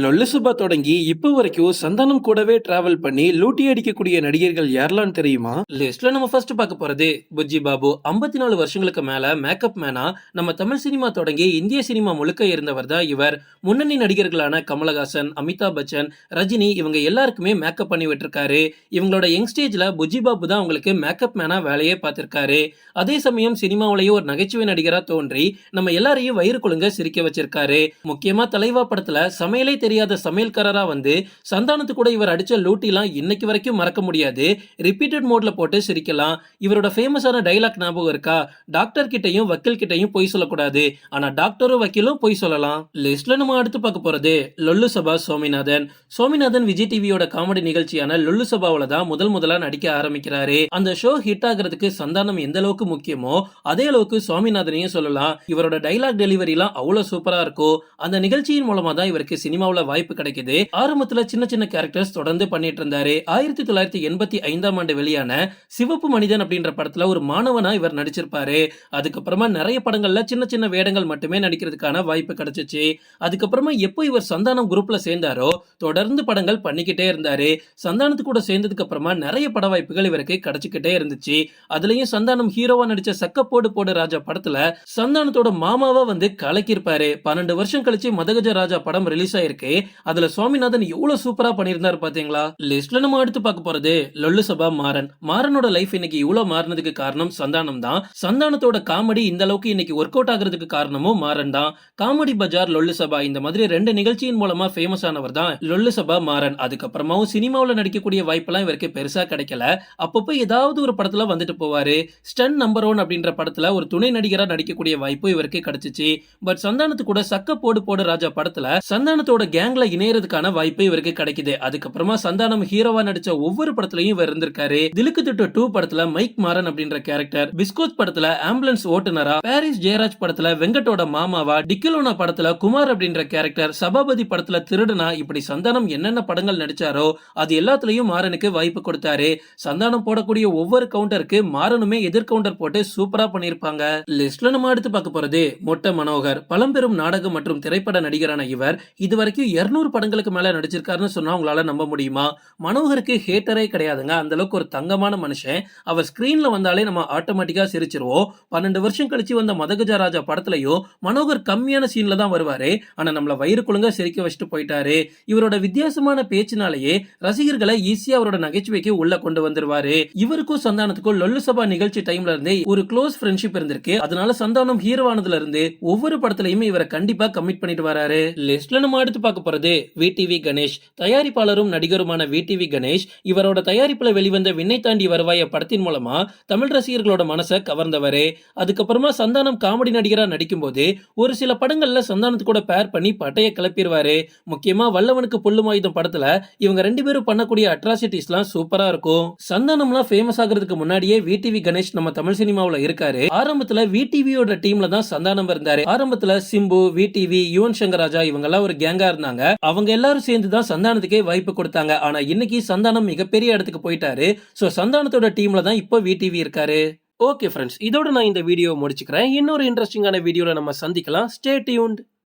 லொல்லு சுபா தொடங்கி இப்போ வரைக்கும் சந்தானம் கூடவே டிராவல் பண்ணி லூட்டி அடிக்கக்கூடிய நடிகர்கள் யாரெல்லாம் தெரியுமா? லிஸ்ட்ல நம்ம ஃபர்ஸ்ட் பார்க்க போறது புஜ்ஜி பாபு. 54 வருஷங்களுக்கு மேல மேக்கப் மேனா நம்ம தமிழ் சினிமா தொடங்கி இந்திய சினிமா முழுக்க இருந்தவர் தான் இவர். முன்னணி நடிகர்களான கமலஹாசன், அமிதாப் பச்சன், ரஜினி இவங்க எல்லாருக்குமே மேக்கப் பண்ணி விட்டுருக்காரு. இவங்களோட யங் ஸ்டேஜ்ல புஜ்ஜி பாபு தான் உங்களுக்கு மேக்கப் மேனா வேலையே பார்த்திருக்காரு. அதே சமயம் சினிமாவிலேயே ஒரு நகைச்சுவை நடிகரா தோன்றி நம்ம எல்லாரையும் வயிறு குலுங்க சிரிக்க வச்சிருக்காரு. முக்கியமா தலைவா படத்துல சமையலே தெரியாத சமையல்காரரா வந்து சந்தானத்து கூட இவர் அடிச்ச லூட்டிலாம் இன்னைக்கு வரைக்கும் மறக்க முடியாது. ரிப்பீட்டட் மோட்ல போட்டு சிரிக்கலாம். இவரோட ஃபேமஸான டைலாக் ஞாபகம் இருக்கா? டாக்டர் கிட்டையும் வக்கீல் கிட்டையும் பொய் சொல்லக்கூடாது, ஆனா டாக்டரும் வக்கீலும் பொய் சொல்லலாம். லிஸ்ட்ல நம்ம அடுத்து பார்க்க போறது லொல்லு சபா சோமிநாதன். சோமிநாதன் விஜய் டிவியோட காமெடி நிகழ்ச்சியான லொல்லு சபாவில தான் முதலா நடிக்க ஆரம்பிக்கிறாரு. அந்த ஷோ ஹிட் ஆகிறதுக்கு சந்தானம் எந்த அளவுக்கு முக்கியமோ அதே அளவுக்கு சுவாமிநாதனையும் சொல்லலாம். இவரோட டைலாக் டெலிவரிலாம் அவ்வளவு சூப்பரா இருக்கும். அந்த நிகழ்ச்சியின் மூலமா தான் இவருக்கு சினிமாவுல வாய்ப்பு கிடைக்குது. ஆரம்பத்துல சின்ன சின்ன கேரக்டர்ஸ் தொடர்ந்து பண்ணிட்டு இருந்தாரு. 1985ஆம் ஆண்டு வெளியான சிவப்பு மனிதன் அப்படின்ற படத்துல ஒரு மாணவனா இவர் நடிச்சிருப்பாரு. அதுக்கப்புறமா நிறைய படங்கள்ல சின்ன சின்ன வேடங்கள் மட்டுமே நடிக்கிறதுக்கான வாய்ப்பு கிடைச்சிச்சு. அதுக்கப்புறமா எப்போ இவர் சந்தானம் குரூப்ல சேர்ந்தாரோ தொடர்ந்து படங்கள் பண்ணிக்கிட்டே இருந்தாரு. சந்தானத்து கூட சேர்ந்ததுக்கு அப்புறமா நிறைய பட வாய்ப்புகள் இவருக்கு கிடைச்சிக்கிட்டே இருந்துச்சு. அதுலயும் சந்தானம் ஹீரோவா நடிச்ச சக்க போடு போடு ராஜா படத்துல சந்தானத்தோட மாமாவா வந்து கலக்கிருப்பாரு. 12 வருஷம் கழிச்சு மதகஜ ராஜா படம் ரிலீஸ் ஆயிருக்கு. அதுல சுவாமிநாதன் எவ்வளவு சூப்பரா பண்ணியிருந்தாரு பாத்தீங்களா? லிஸ்ட்ல நம்ம அடுத்து பார்க்க போறது லொல்லு சபா மாறன். மாறனோட லைஃப் இன்னைக்கு இவ்வளவு மாறினதுக்கு காரணம் சந்தானம் தான். சந்தானத்தோட காமெடி இந்த அளவுக்கு இன்னைக்கு ஒர்க் அவுட் ஆகிறதுக்கு காரணமும் மாறன் தான். காமெடி பஜார், லொல்லு சபா இந்த மாதிரி 2 நிகழ்ச்சியின் மூலமா ஃபேமஸ் ஆனவர் தான் லொல்லு சபா மாறன். அதுக்கப்புறமாவும் சினிமாவில் நடிக்கக்கூடிய வாய்ப்பெல்லாம் இவருக்கு பெருசா கிடைக்கல. அப்பப்போ ஏதாவது ஒரு படத்துல வந்துட்டு போவாரு. ஸ்டன் நம்பர் 1 அப்படின்ற படத்துல ஒரு துணை நடிகரா நடிக்கக்கூடிய வாய்ப்பு இவருக்கு கிடைச்சிச்சு. பட் சந்தானத்து கூட சக்க போடு போடு ராஜா படத்துல சந்தானத்தோட கேங்ல இணையறதுக்கான வாய்ப்பு இவருக்கு கிடைக்குது. அதுக்கப்புறமா சந்தானம் ஹீரோவா நடிச்ச ஒவ்வொரு படத்துலயும் இவர் இருந்திருக்காரு. திலுக்கு திட்டு 2 படத்துல மைக் மாறன் அப்படின்ற கேரக்டர், பிஸ்கோத் படத்துல ஆம்புலன்ஸ் ஓட்டுநரா, பாரிஸ் ஜெயராஜ் படத்துல வெங்கட்டோட மாமாவா, டிக்கிலோனா படத்துல குமார் அப்படின்ற கேரக்டர், சபாபதி படத்துல திருடனா, இப்படி சந்தானம் என்னென்ன படங்கள் நடிச்சாரோ அது எல்லாத்துலயும் மாறனுக்கு வாய்ப்பு கொடுத்தாரு. சந்தானம் போடக்கூடிய ஒவ்வொரு கவுண்டருக்கு மாறனுமே எதிர் கவுண்டர் போட்டு சூப்பரா பண்ணிருப்பாங்க. லிஸ்ட்ல நம்ம அடுத்து பார்க்க போறது மொட்டை மனோகர். பழம்பெரும் நாடகம் மற்றும் திரைப்பட நடிகரான இவர் இதுவரைக்கும் 200 படங்களுக்கு மேல நடிச்சிருக்காருன்னு சொன்னா உங்களால நம்ப முடியுமா? மனோகருக்கு ஹேட்டரே கிடையாதுங்க. அந்த அளவுக்கு ஒரு தங்கமான மனுஷன். அவர் ஸ்கிரீன்ல வந்தாலே நம்ம ஆட்டோமேட்டிக்கா சிரிச்சிருவோம். 12 வருஷம் கழிச்சு வந்த மதகஜ ராஜா படத்துலயும் மனோகர் கம்மியான சீன்ல தான் வருவாரு. ஆனா நம்மள வயிறு குலுங்க சிரிக்க வச்சுட்டு போயிட்டாரு. இவரோட வித்தியாசமான பேச்சினாலேயே ரசிகர்களை ஈஸியா அவரோட நகைச்சுவைக்கு உள்ள கொண்டு வந்துருவாரு. இவருக்கும் சந்தானத்துக்கும் லொல்லு சபா நிகழ்ச்சி டைம்ல இருந்தே ஒரு க்ளோஸ் ஃப்ரெண்ட்ஷிப் இருந்திருக்கு. அதனால சந்தானம் ஹீரோவானதுல இருந்து ஒவ்வொரு படத்துலயுமே இவரை கண்டிப்பா கமிட் பண்ணிட்டு வராரு. லிஸ்ட்ல நம்ம அடுத்து பார்க்க போறது விடிவி கணேஷ். தயாரிப்பாளரும் நடிகருமான விடிவி கணேஷ் இவரோட தயாரிப்புல வெளிவந்த விண்ணை தாண்டி வருவாய படத்தின் மூலமா தமிழ் ரசிகர்களோட மனசை கவர்ந்தவரு. அதுக்கப்புறமா சந்தானம் காமெடி நடிகரா நடிக்கும் போது ஒரு சில படங்கள்ல சந்தானத்து கூட பேர் பண்ணி பட்டைய கிளப்பிடுவாரு. முக்கியமா வல்லவனுக்கு புல்லும் ஆயுதம் படத்துல இவங்க 2 பேரும் பண்ணக்கூடிய அட்ராசிட்டிஸ்லாம் சூப்பரா இருக்கும். சந்தானம்லாம் ஃபேமஸ் ஆகிறதுக்கு முன்னாடியே விடிவி கணேஷ் நம்ம தமிழ் சினிமாவுல இருக்காரு. ஆரம்பத்துல விடிவியோட டீம்ல தான் சந்தானம் இருந்தாரு. ஆரம்பத்துல சிம்பு, விடிவி, யுவன் சங்கர் ராஜா இவங்க எல்லாம் ஒரு கேங்கா இருந்தாங்க. அவங்க எல்லாரும் சேர்ந்து தான் சந்தானத்துக்கே வாய்ப்பு கொடுத்தாங்க. ஆனா இன்னைக்கு சந்தானம் மிகப்பெரிய இடத்துக்கு போயிட்டாரு. சோ சந்தானத்தோட டீம்ல தான் இப்போ விடிவி இருக்காரு. ஓகே ஃப்ரெண்ட்ஸ், இதோட நான் இந்த வீடியோ முடிச்சுக்கிறேன். இன்னொரு இன்ட்ரெஸ்டிங்கான வீடியோல நம்ம சந்திக்கலாம். Stay tuned.